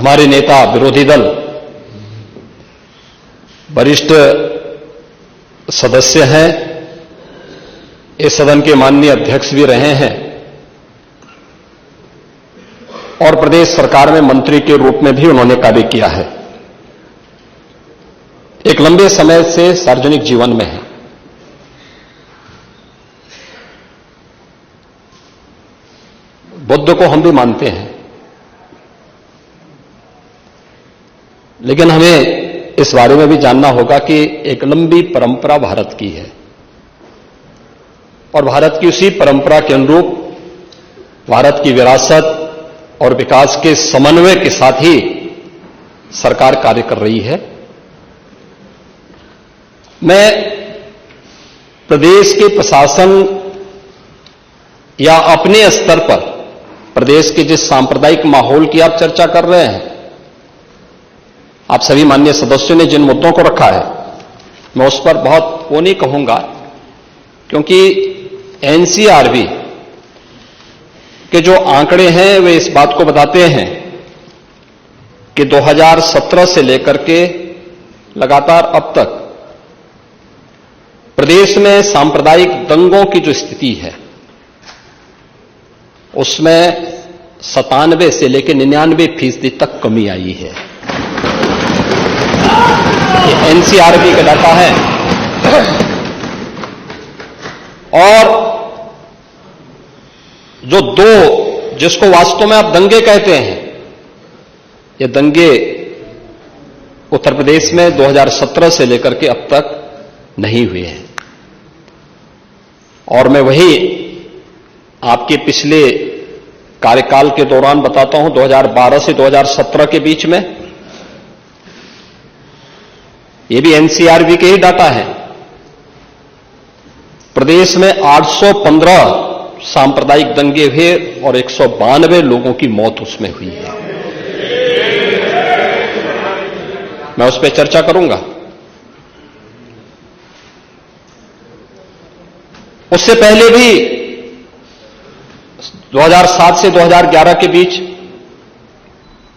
हमारे नेता, विरोधी दल, वरिष्ठ सदस्य हैं, इस सदन के माननीय अध्यक्ष भी रहे हैं और प्रदेश सरकार में मंत्री के रूप में भी उन्होंने कार्य किया है। एक लंबे समय से सार्वजनिक जीवन में है। बुद्ध को हम भी मानते हैं, लेकिन हमें इस बारे में भी जानना होगा कि एक लंबी परंपरा भारत की है और भारत की उसी परंपरा के अनुरूप भारत की विरासत और विकास के समन्वय के साथ ही सरकार कार्य कर रही है। मैं प्रदेश के प्रशासन या अपने स्तर पर प्रदेश के जिस सांप्रदायिक माहौल की आप चर्चा कर रहे हैं, आप सभी माननीय सदस्यों ने जिन मुद्दों को रखा है, मैं उस पर बहुत वो नहीं कहूंगा, क्योंकि एनसीआरबी के जो आंकड़े हैं वे इस बात को बताते हैं कि 2017 से लेकर के लगातार अब तक प्रदेश में सांप्रदायिक दंगों की जो स्थिति है उसमें 97 से लेकर 99% तक कमी आई है। ये एनसीआरबी का डाटा है। और जो दो, जिसको वास्तव में आप दंगे कहते हैं, ये दंगे उत्तर प्रदेश में 2017 से लेकर के अब तक नहीं हुए हैं। और मैं वही आपके पिछले कार्यकाल के दौरान बताता हूं, 2012 से 2017 के बीच में, ये भी एनसीआरबी के ही डाटा है, प्रदेश में 815 सांप्रदायिक दंगे हुए और 192 लोगों की मौत उसमें हुई है। मैं उस पर चर्चा करूंगा। उससे पहले भी 2007 से 2011 के बीच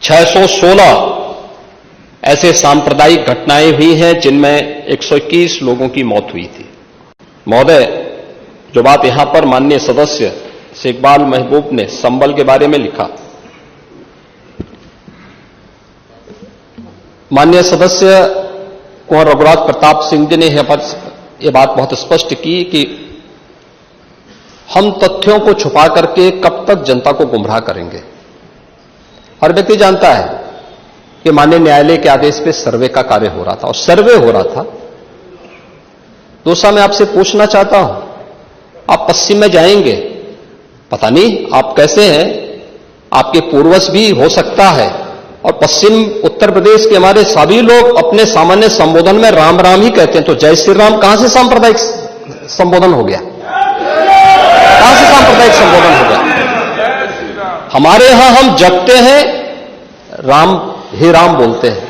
616 ऐसे सांप्रदायिक घटनाएं हुई हैं जिनमें 121 लोगों की मौत हुई थी। महोदय, जो बात यहां पर माननीय सदस्य शेख इकबाल महबूब ने संबल के बारे में लिखा, माननीय सदस्य कुंवर रघुराज प्रताप सिंह जी ने यह बात बहुत स्पष्ट की कि हम तथ्यों को छुपा करके कब तक जनता को गुमराह करेंगे। हर व्यक्ति जानता है कि माननीय न्यायालय के आदेश पे सर्वे का कार्य हो रहा था और सर्वे हो रहा था। दूसरा, मैं आपसे पूछना चाहता हूं, आप पश्चिम में जाएंगे, पता नहीं आप कैसे हैं, आपके पूर्वज भी हो सकता है, और पश्चिम उत्तर प्रदेश के हमारे सभी लोग अपने सामान्य संबोधन में राम राम ही कहते हैं, तो जय श्री राम कहां से सांप्रदायिक संबोधन हो गया? कहां से सांप्रदायिक संबोधन हो गया? हमारे यहां हम जगते हैं, राम ही राम बोलते हैं,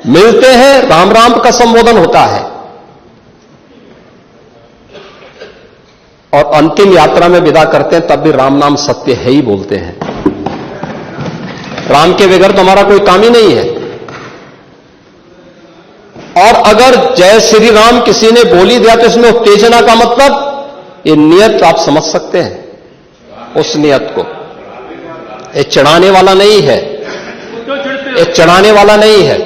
मिलते हैं, राम राम का संबोधन होता है, और अंतिम यात्रा में विदा करते हैं तब भी राम नाम सत्य है ही बोलते हैं। राम के बगैर तो हमारा कोई काम ही नहीं है। और अगर जय श्री राम किसी ने बोली दिया तो इसमें उत्तेजना का मतलब, ये नियत आप समझ सकते हैं उस नियत को। ये चढ़ाने वाला नहीं है, ये चढ़ाने वाला नहीं है,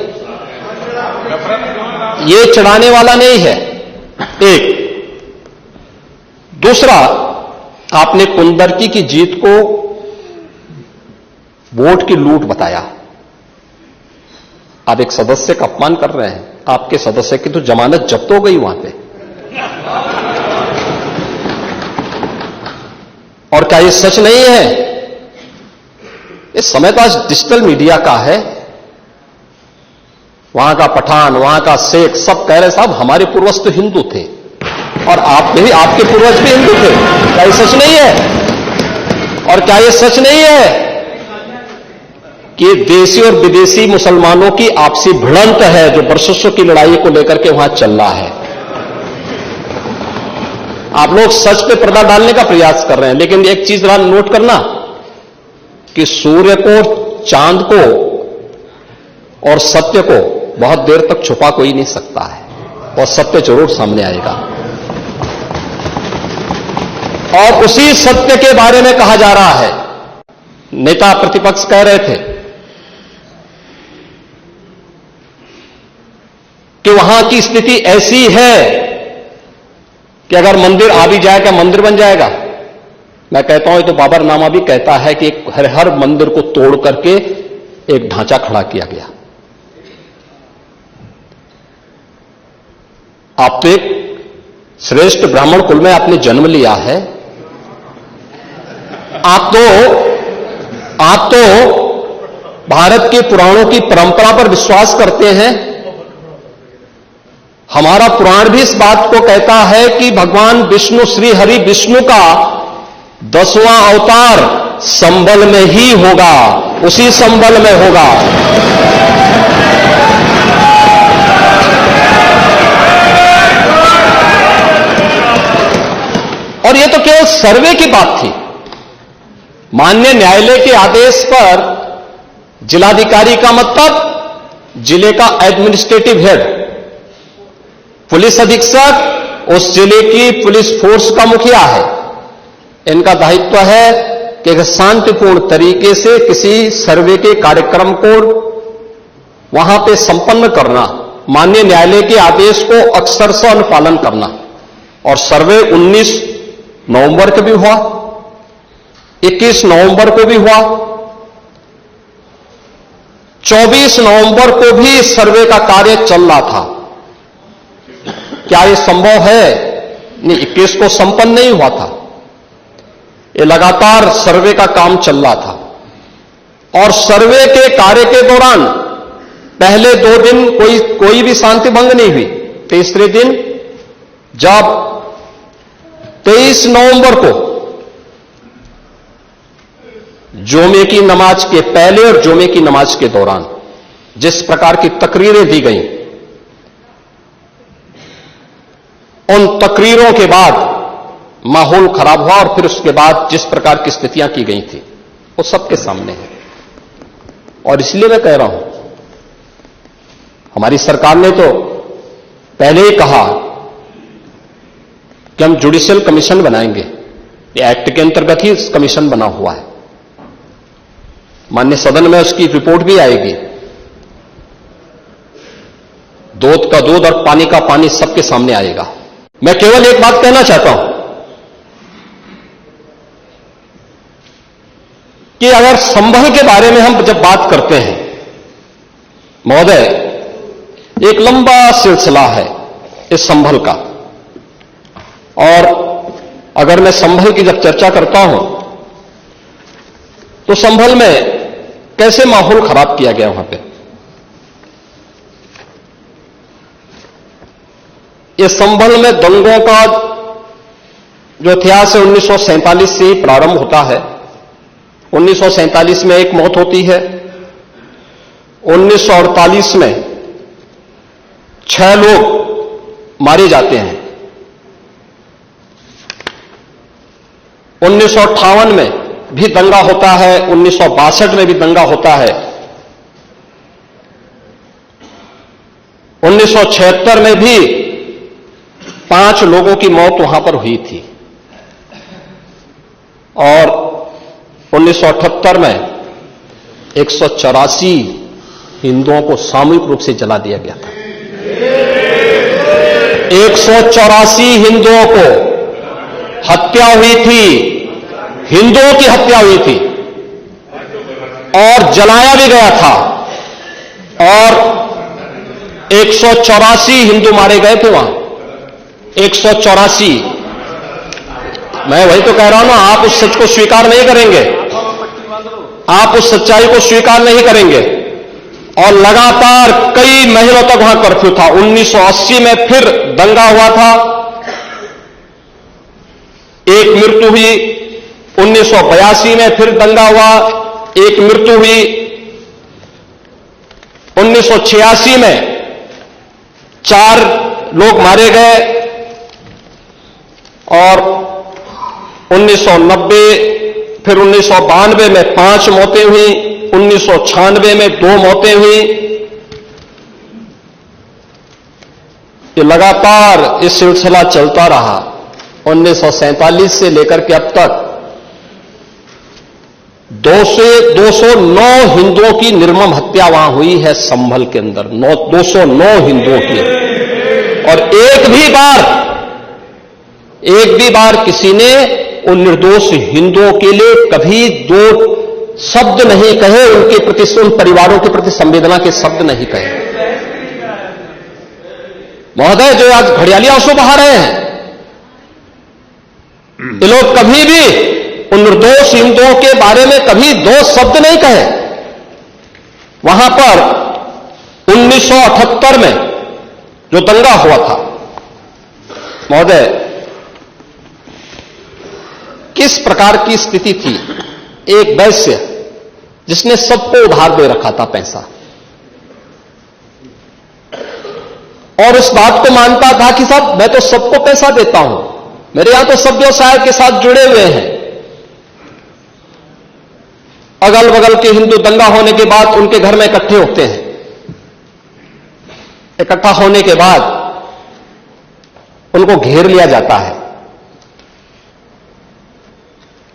ये चढ़ाने वाला नहीं है। एक दूसरा, आपने कुंदरकी की जीत को वोट की लूट बताया। आप एक सदस्य का अपमान कर रहे हैं। आपके सदस्य की तो जमानत जब्त हो गई वहां पे। और क्या ये सच नहीं है? इस समय तो आज डिजिटल मीडिया का है। वहां का पठान, वहां का शेख सब कह रहे साहब हमारे पूर्वज तो हिंदू थे और आप भी, आपके पूर्वज भी हिंदू थे। क्या ये सच नहीं है? और क्या ये सच नहीं है कि देशी और विदेशी मुसलमानों की आपसी भिड़ंत है जो वर्षों की लड़ाई को लेकर के वहां चल रहा है? आप लोग सच पे पर्दा डालने का प्रयास कर रहे हैं, लेकिन एक चीज जरा नोट करना कि सूर्य को चांद को और सत्य को बहुत देर तक छुपा कोई नहीं सकता है, और सत्य जरूर सामने आएगा। और उसी सत्य के बारे में कहा जा रहा है, नेता प्रतिपक्ष कह रहे थे कि वहां की स्थिति ऐसी है कि अगर मंदिर आ भी जाएगा, मंदिर बन जाएगा। मैं कहता हूं, तो बाबरनामा भी कहता है कि हर मंदिर को तोड़ करके एक ढांचा खड़ा किया गया। आप तो एक श्रेष्ठ ब्राह्मण कुल में आपने जन्म लिया है, आप तो भारत के पुराणों की परंपरा पर विश्वास करते हैं। हमारा पुराण भी इस बात को कहता है कि भगवान विष्णु, श्री हरि विष्णु का 10वां अवतार संबल में ही होगा, उसी संबल में होगा। और यह तो केवल सर्वे की बात थी। माननीय न्यायालय के आदेश पर जिलाधिकारी का मतलब जिले का एडमिनिस्ट्रेटिव हेड, पुलिस अधीक्षक उस जिले की पुलिस फोर्स का मुखिया है। इनका दायित्व है कि शांतिपूर्ण तरीके से किसी सर्वे के कार्यक्रम को वहां पे संपन्न करना, माननीय न्यायालय के आदेश को अक्षरशः अनुपालन करना। और सर्वे 19 नवंबर को भी हुआ, 21 नवंबर को भी हुआ, 24 नवंबर को भी सर्वे का कार्य चल रहा था। क्या यह संभव है? नहीं, 21 को संपन्न नहीं हुआ था। ये लगातार सर्वे का काम चल रहा था। और सर्वे के कार्य के दौरान पहले 2 दिन कोई भी शांति भंग नहीं हुई। तीसरे दिन जब 23 नवंबर को जुमे की नमाज के पहले और जुमे की नमाज के दौरान जिस प्रकार की तकरीरें दी गईं, उन तकरीरों के बाद माहौल खराब हुआ। और फिर उसके बाद जिस प्रकार की स्थितियां की गई थी वो सबके सामने है। और इसलिए मैं कह रहा हूं, हमारी सरकार ने तो पहले ही कहा कि हम जुडिशियल कमीशन बनाएंगे। ये एक्ट के अंतर्गत ही कमीशन बना हुआ है। माननीय सदन में उसकी रिपोर्ट भी आएगी। दूध का दूध और पानी का पानी सबके सामने आएगा। मैं केवल एक बात कहना चाहता हूं कि अगर संभल के बारे में हम जब बात करते हैं, महोदय, एक लंबा सिलसिला है इस संभल का। और अगर मैं संभल की जब चर्चा करता हूं तो संभल में कैसे माहौल खराब किया गया वहां पे। ये संभल में दंगों का जो इतिहास है 1947 से ही प्रारंभ होता है। 1947 में एक मौत होती है। 1948 में 6 लोग मारे जाते हैं। 1958 में भी दंगा होता है। 1962 में भी दंगा होता है। 1976 में भी 5 लोगों की मौत वहां पर हुई थी। और 1978 में 184 हिंदुओं को सामूहिक रूप से जला दिया गया था। 184 हिंदुओं को हत्या हुई थी, हिंदुओं की हत्या हुई थी और जलाया भी गया था। और 184 हिंदू मारे गए थे वहां। 184। मैं वही तो कह रहा हूं ना, आप उस सच को स्वीकार नहीं करेंगे, आप उस सच्चाई को स्वीकार नहीं करेंगे। और लगातार कई महीनों तक वहां कर्फ्यू था। 1980 में फिर दंगा हुआ था, एक मृत्यु हुई। 1982 में फिर दंगा हुआ, एक मृत्यु हुई। 1986 में 4 लोग मारे गए। और 1990 फिर 1992 में 5 मौतें हुई। 1996 में 2 मौतें हुई। ये लगातार ये सिलसिला चलता रहा। 1947 से लेकर के अब तक 209 हिंदुओं की निर्मम हत्या वहां हुई है संभल के अंदर, 209 हिंदुओं की। और एक भी बार किसी ने उन निर्दोष हिंदुओं के लिए कभी 2 शब्द नहीं कहे, उनके प्रति, उन परिवारों के प्रति संवेदना के शब्द नहीं कहे। महोदय, जो आज घड़ियाली आंसू बहा रहे हैं, ये लोग कभी भी उन निर्दोष हिंदुओं के बारे में कभी 2 शब्द नहीं कहे। वहां पर 1978 में जो दंगा हुआ था, महोदय, किस प्रकार की स्थिति थी। एक वैश्य जिसने सबको उधार दे रखा था पैसा, और उस बात को मानता था कि साहब मैं तो सबको पैसा देता हूं, मेरे यहां तो सब व्यवसाय के साथ जुड़े हुए हैं। अगल बगल के हिंदू दंगा होने के बाद उनके घर में इकट्ठे होते हैं। इकट्ठा होने के बाद उनको घेर लिया जाता है।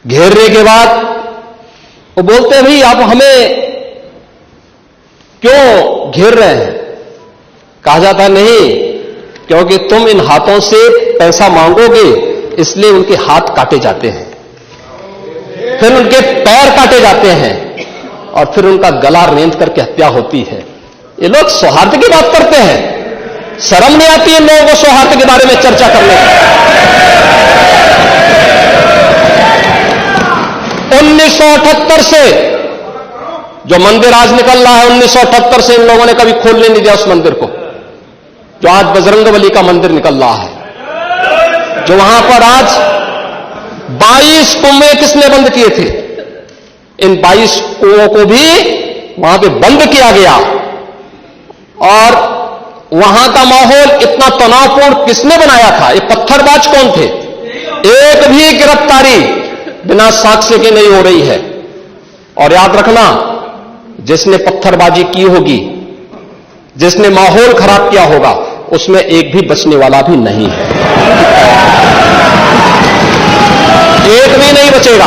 घेरने के बाद वो बोलते हैं, भाई आप हमें क्यों घेर रहे हैं? कहा जाता नहीं, क्योंकि तुम इन हाथों से पैसा मांगोगे, इसलिए उनके हाथ काटे जाते हैं, फिर उनके पैर काटे जाते हैं, और फिर उनका गला रेंध करके हत्या होती है। ये लोग सौहार्द की बात करते हैं, शर्म नहीं आती इन लोगों को सौहार्द के बारे में चर्चा करने की। 1978 से जो मंदिर आज निकल रहा है, 1978 से इन लोगों ने कभी खोलने नहीं दिया उस मंदिर को, जो आज बजरंगबली का मंदिर निकल रहा है, जो वहां पर आज 22 कुएं किसने बंद किए थे? इन 22 कुओं को भी वहां पे बंद किया गया। और वहां का माहौल इतना तनावपूर्ण किसने बनाया था? ये पत्थरबाज कौन थे? एक भी गिरफ्तारी बिना साक्ष्य के नहीं हो रही है। और याद रखना, जिसने पत्थरबाजी की होगी, जिसने माहौल खराब किया होगा, उसमें एक भी बचने वाला भी नहीं है, एक भी नहीं बचेगा।